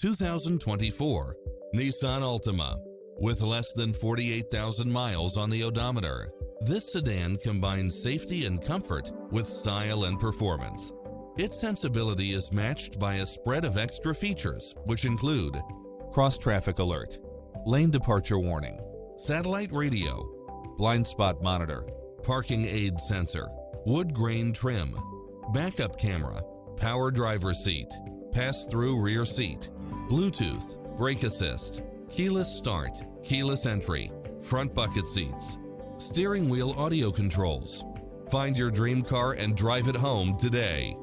2024 Nissan Altima. With less than 48,000 miles on the odometer, this sedan combines safety and comfort with style and performance. Its sensibility is matched by a spread of extra features, which include cross-traffic alert, lane departure warning, satellite radio, blind spot monitor, parking aid sensor, wood grain trim, backup camera, power driver seat, pass-through rear seat, Bluetooth, brake assist, keyless start, keyless entry, front bucket seats, steering wheel audio controls. Find your dream car and drive it home today.